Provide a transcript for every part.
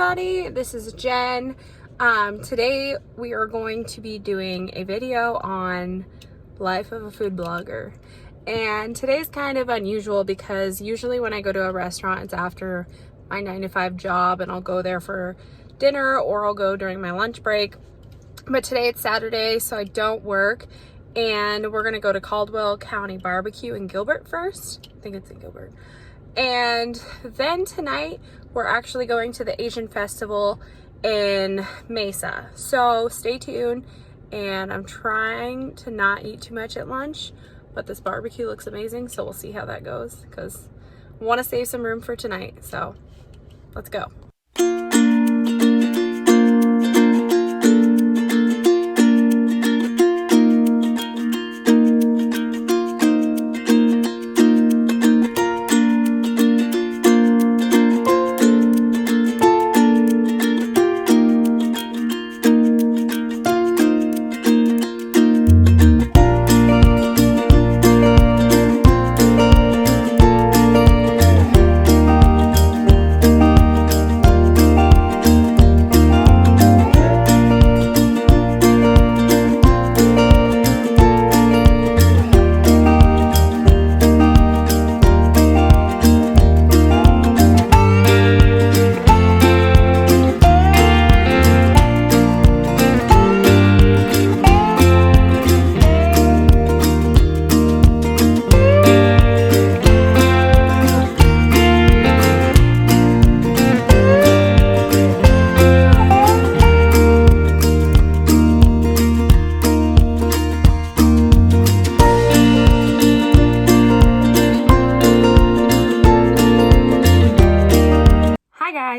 everybody, this is Jen. Today we are going to be doing a video on life of a food blogger. And today's kind of unusual because usually when I go to a restaurant, it's after my 9-to-5 job and I'll go there for dinner or I'll go during my lunch break. But today it's Saturday, so I don't work. And we're gonna go to Caldwell County Barbecue in Gilbert first. I think it's in Gilbert. And then tonight, we're actually going to the Asian Festival in Mesa. So stay tuned, and I'm trying to not eat too much at lunch, but this barbecue looks amazing, so we'll see how that goes, because I want to save some room for tonight, so let's go.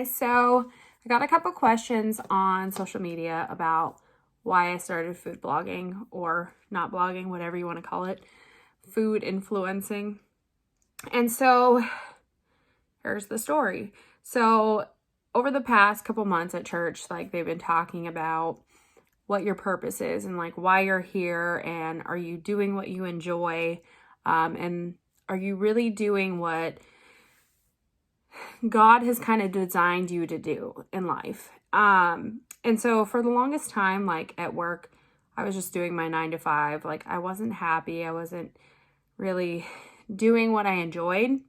So I got a couple questions on social media about why I started food blogging, or not blogging, whatever you want to call it, food influencing. And so here's the story. So over the past couple months at church, like, they've been talking about what your purpose is and like why you're here, and are you doing what you enjoy, and are you really doing what God has kind of designed you to do in life. And so for the longest time, like at work, I was just doing my 9-to-5. Like, I wasn't happy. I wasn't really doing what I enjoyed.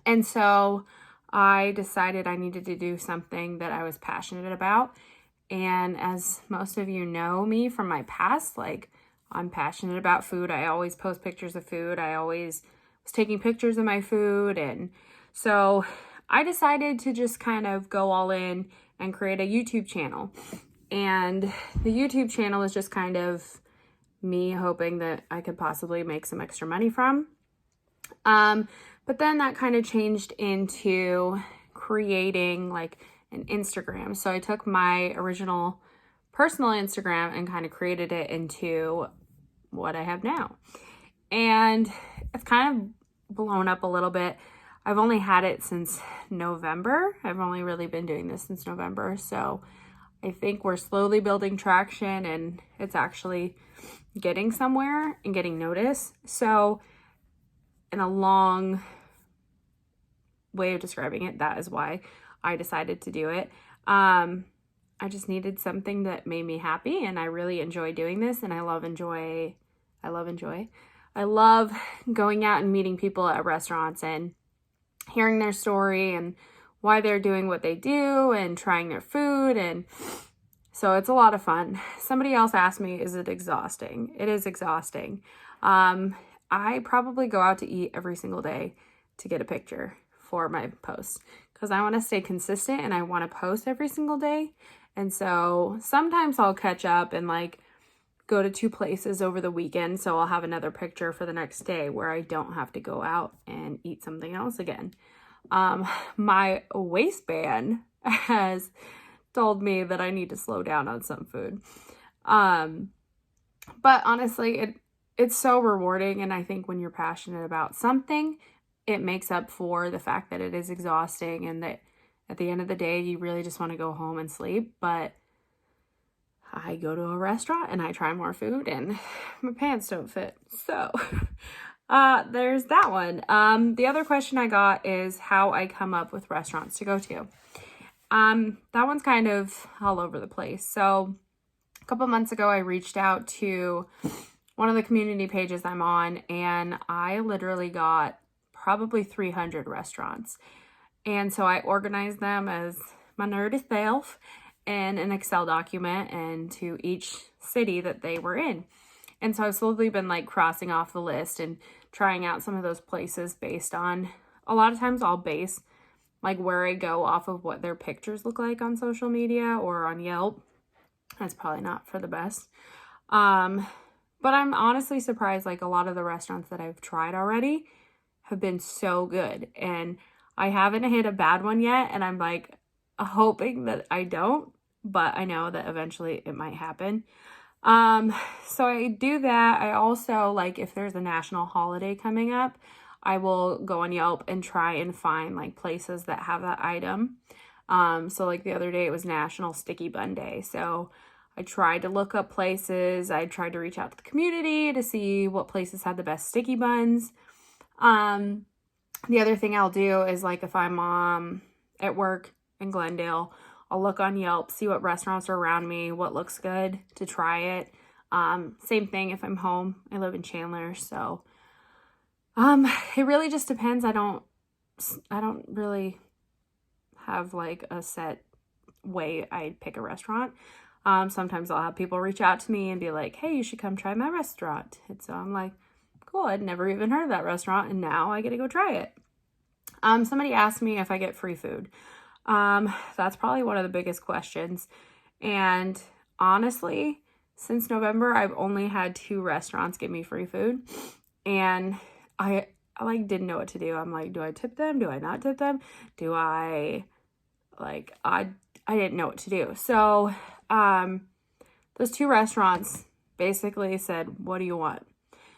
And so I decided I needed to do something that I was passionate about. And as most of you know me from my past, like, I'm passionate about food. I always post pictures of food. I always was taking pictures of my food. And so I decided to just kind of go all in and create a YouTube channel. And the YouTube channel is just kind of me hoping that I could possibly make some extra money from. But then that kind of changed into creating like an Instagram. So I took my original personal Instagram and kind of created it into what I have now. And it's kind of blown up a little bit. I've only had it since November. I've only really been doing this since November. So I think we're slowly building traction, and it's actually getting somewhere and getting noticed. So in a long way of describing it, that is why I decided to do it. I just needed something that made me happy, and I really enjoy doing this, and I love going out and meeting people at restaurants and hearing their story and why they're doing what they do and trying their food. And so it's a lot of fun. Somebody else asked me, is it exhausting? It is exhausting. I probably go out to eat every single day to get a picture for my posts, because I want to stay consistent and I want to post every single day. And so sometimes I'll catch up and like go to 2 places over the weekend, so I'll have another picture for the next day where I don't have to go out and eat something else again. My waistband has told me that I need to slow down on some food. But honestly, it's so rewarding, and I think when you're passionate about something, it makes up for the fact that it is exhausting and that at the end of the day, you really just want to go home and sleep. But I go to a restaurant and I try more food and my pants don't fit. So there's that one. The other question I got is how I come up with restaurants to go to. that one's kind of all over the place. So a couple months ago, I reached out to one of the community pages I'm on, and I literally got probably 300 restaurants. And so I organized them as my nerdy self in an Excel document and to each city that they were in. And so I've slowly been like crossing off the list and trying out some of those places based on, a lot of times I'll base like where I go off of what their pictures look like on social media or on Yelp. That's probably not for the best. But I'm honestly surprised, like a lot of the restaurants that I've tried already have been so good. And I haven't hit a bad one yet. And I'm like hoping that I don't, but I know that eventually it might happen. So I do that. I also, like, if there's a national holiday coming up, I will go on Yelp and try and find like places that have that item. So like the other day it was National Sticky Bun Day. So I tried to look up places. I tried to reach out to the community to see what places had the best sticky buns. The other thing I'll do is like if I'm at work in Glendale, I'll look on Yelp, see what restaurants are around me, what looks good to try it. Same thing if I'm home. I live in Chandler, so it really just depends. I don't really have like a set way I pick a restaurant. Sometimes I'll have people reach out to me and be like, hey, you should come try my restaurant. And so I'm like, cool, I'd never even heard of that restaurant, and now I get to go try it. Somebody asked me if I get free food. That's probably one of the biggest questions. And honestly, since November, I've only had 2 restaurants give me free food. And I like didn't know what to do. I'm like, do I tip them? Do I not tip them? Do I like, I didn't know what to do. So, those 2 restaurants basically said, what do you want?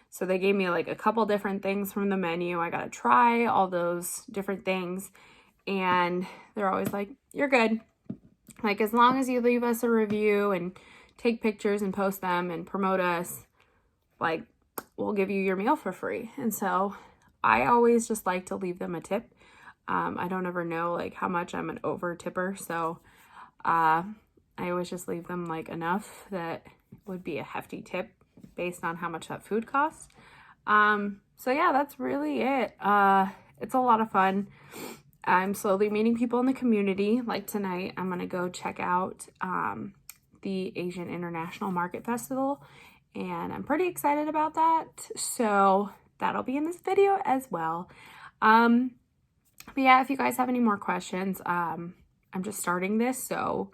So they gave me like a couple different things from the menu. I got to try all those different things. And they're always like, you're good. Like, as long as you leave us a review and take pictures and post them and promote us, like, we'll give you your meal for free. And so I always just like to leave them a tip. I don't ever know like how much I'm an over tipper. So, I always just leave them like enough that would be a hefty tip based on how much that food costs. So yeah, that's really it. It's a lot of fun. I'm slowly meeting people in the community. Like tonight, I'm going to go check out the Asian International Market Festival, and I'm pretty excited about that. So that'll be in this video as well. But yeah, if you guys have any more questions, I'm just starting this, so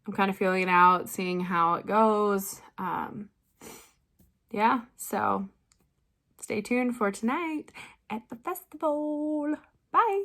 I'm kind of feeling it out, seeing how it goes. Yeah, so stay tuned for tonight at the festival. Bye.